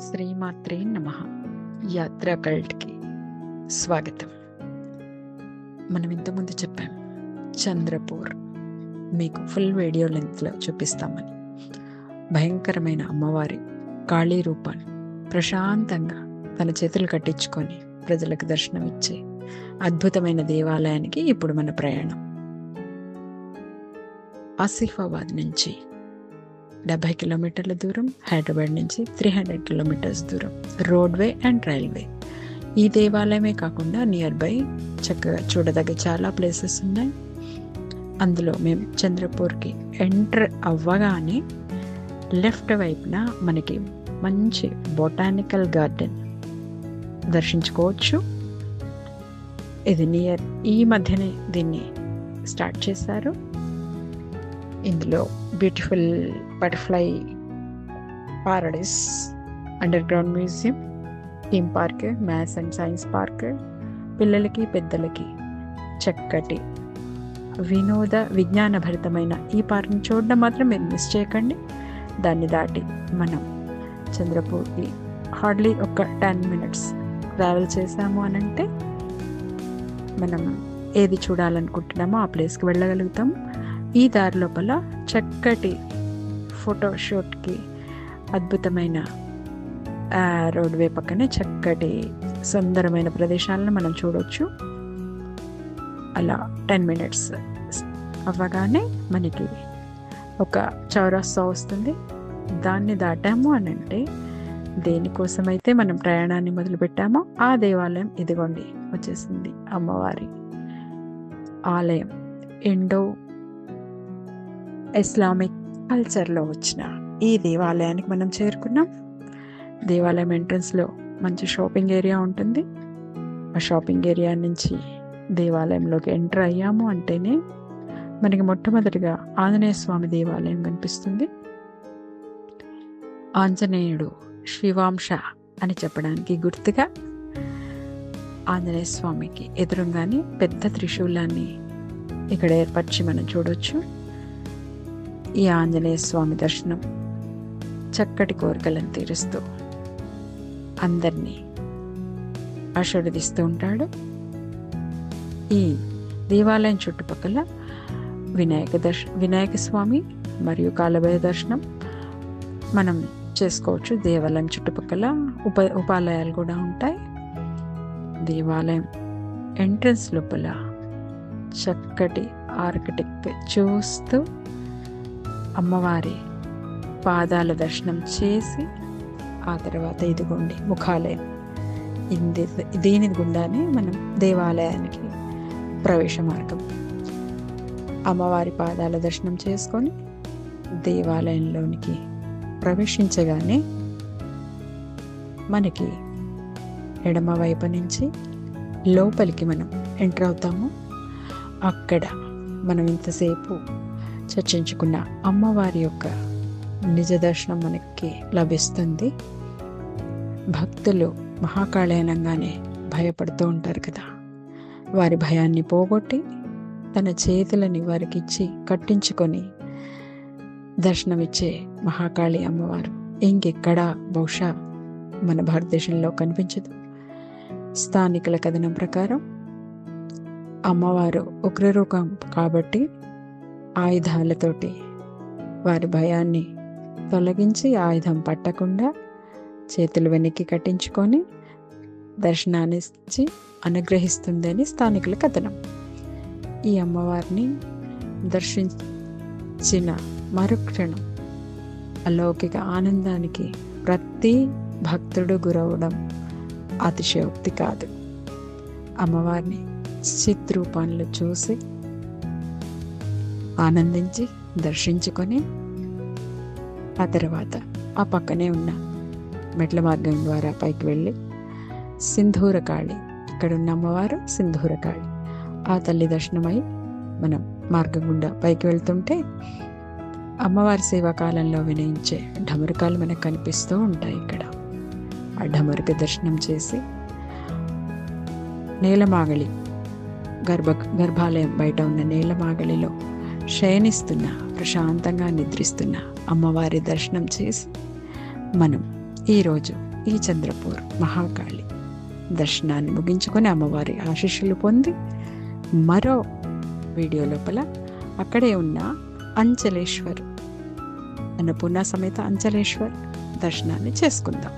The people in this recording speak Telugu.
శ్రీమాత్రే నమః. యాత్రా కల్ట్కి స్వాగతం. మనం ఇంతకుముందు చెప్పాం చంద్రపూర్ మీకు ఫుల్ వీడియో లెంత్లో చూపిస్తామని. భయంకరమైన అమ్మవారి కాళీ రూపాన్ని ప్రశాంతంగా తన చేతులు కట్టించుకొని ప్రజలకు దర్శనం ఇచ్చే అద్భుతమైన దేవాలయానికి ఇప్పుడు మన ప్రయాణం. ఆసిఫాబాద్ నుంచి 70 కిలోమీటర్ల దూరం, హైదరాబాద్ నుంచి 300 కిలోమీటర్స్ దూరం, రోడ్వే అండ్ రైల్వే. ఈ దేవాలయమే కాకుండా నియర్ బై చక్కగా చూడదగ్గ చాలా ప్లేసెస్ ఉన్నాయి. అందులో మేము చంద్రపూర్కి ఎంటర్ అవ్వగానే లెఫ్ట్ వైపున మనకి మంచి బొటానికల్ గార్డెన్ దర్శించుకోవచ్చు. ఇది నియర్ ఈ మధ్యనే దీన్ని స్టార్ట్ చేశారు. ఇందులో beautiful butterfly Paradise, under ground museum, theme park, maths and science park, పిల్లలకి పెద్దలకి చక్కటి వినోద విజ్ఞానభరితమైన ఈ పార్క్ని చూడడం మాత్రం మీరు మిస్ చేయకండి. దాన్ని దాటి మనం చంద్రపూర్కి హార్డ్లీ ఒక 10 minutes ట్రావెల్ చేసాము అని అంటే మనం ఏది చూడాలనుకుంటున్నామో ఆ ప్లేస్కి వెళ్ళగలుగుతాం. ఈ దారి లోపల చక్కటి ఫోటోషూట్కి అద్భుతమైన రోడ్వే పక్కనే చక్కటి సుందరమైన ప్రదేశాలను మనం చూడవచ్చు. అలా 10 minutes అవ్వగానే మనకి ఒక చౌరస్తా వస్తుంది. దాన్ని దాటాము అని అంటే దేనికోసమైతే మనం ప్రయాణాన్ని మొదలుపెట్టామో ఆ దేవాలయం ఇదిగోండి వచ్చేసింది. అమ్మవారి ఆలయం ఇండో ఇస్లామిక్ కల్చర్లో వచ్చిన ఈ దేవాలయానికి మనం చేరుకున్నాం. దేవాలయం ఎంట్రన్స్లో మంచి షాపింగ్ ఏరియా ఉంటుంది. ఆ షాపింగ్ ఏరియా నుంచి దేవాలయంలోకి ఎంటర్ అయ్యాము అంటేనే మనకి మొట్టమొదటిగా ఆంజనేయ స్వామి దేవాలయం కనిపిస్తుంది. ఆంజనేయుడు శివాంశ అని చెప్పడానికి గుర్తుగా ఆంజనేయ స్వామికి ఎదురుగానే పెద్ద త్రిశూలాన్ని ఇక్కడ ఏర్పరిచి మనం చూడవచ్చు. ఈ ఆంజనేయ స్వామి దర్శనం చక్కటి కోరికలను తీరుస్తూ అందరినీ ఆశీర్వదిస్తూ ఉంటాడు. ఈ దేవాలయం చుట్టుపక్కల వినాయక స్వామి మరియు కాలభైరవ దర్శనం మనం చేసుకోవచ్చు. దేవాలయం చుట్టుపక్కల ఉపాలయాలు కూడా ఉంటాయి. దేవాలయం ఎంట్రన్స్ లోపల చక్కటి ఆర్కిటెక్ట్ చూస్తూ అమ్మవారి పాదాల దర్శనం చేసి ఆ తర్వాత ఇదిగోండి ముఖాలయం. దీని గుండానే మనం దేవాలయానికి ప్రవేశ మార్గం. అమ్మవారి పాదాల దర్శనం చేసుకొని దేవాలయంలోనికి ప్రవేశించగానే మనకి ఎడమ వైపు నుంచి లోపలికి మనం ఎంటర్ అవుతాము. అక్కడ మనం ఇంతసేపు చర్చించుకున్న అమ్మవారి యొక్క నిజ దర్శనం మనకి లభిస్తుంది. భక్తులు మహాకాళి అనగానే భయపడుతూ ఉంటారు కదా. వారి భయాన్ని పోగొట్టి తన చేతులని వారికి ఇచ్చి కట్టించుకొని దర్శనమిచ్చే మహాకాళి అమ్మవారు ఇంకెక్కడా బహుశా మన భారతదేశంలో కనిపించదు. స్థానికుల కథనం ప్రకారం అమ్మవారు ఉగ్రరూపం కాబట్టి ఆయుధాలతోటి వారి భయాన్ని తొలగించి ఆయుధం పట్టకుండా చేతులు వెనక్కి కట్టించుకొని దర్శనాన్ని ఇచ్చి అనుగ్రహిస్తుందని స్థానికుల కథనం. ఈ అమ్మవారిని దర్శించిన మరుక్షణం అలౌకిక ఆనందానికి ప్రతి భక్తుడు గురవడం అతిశయోక్తి కాదు. అమ్మవారిని చిత్రూపంలో చూసి ఆనందించి దర్శించుకొని ఆ తర్వాత ఆ పక్కనే ఉన్న మెట్ల మార్గం ద్వారా పైకి వెళ్ళి సింధూరకాళి, ఇక్కడ ఉన్న అమ్మవారు సింధూరకాళి, ఆ తల్లి దర్శనమై మనం మార్గం గుండా పైకి వెళ్తుంటే అమ్మవారి సేవాకాలంలో వినయించే ఢమరుకాలు మనకు కనిపిస్తూ ఉంటాయి. ఇక్కడ ఆ ఢమరుక దర్శనం చేసి నేలమాగలి గర్భాలయం బయట ఉన్న నేలమాగలిలో శయనిస్తున్న ప్రశాంతంగా నిద్రిస్తున్న అమ్మవారి దర్శనం చేసి మనం ఈరోజు ఈ చంద్రపూర్ మహాకాళి దర్శనాన్ని ముగించుకొని అమ్మవారి ఆశీస్సులు పొంది మరో వీడియో లోపల అక్కడే ఉన్న అంచలేశ్వర్, అన్నపూర్ణ సమేత అంచలేశ్వర్ దర్శనాన్ని చేసుకుందాం.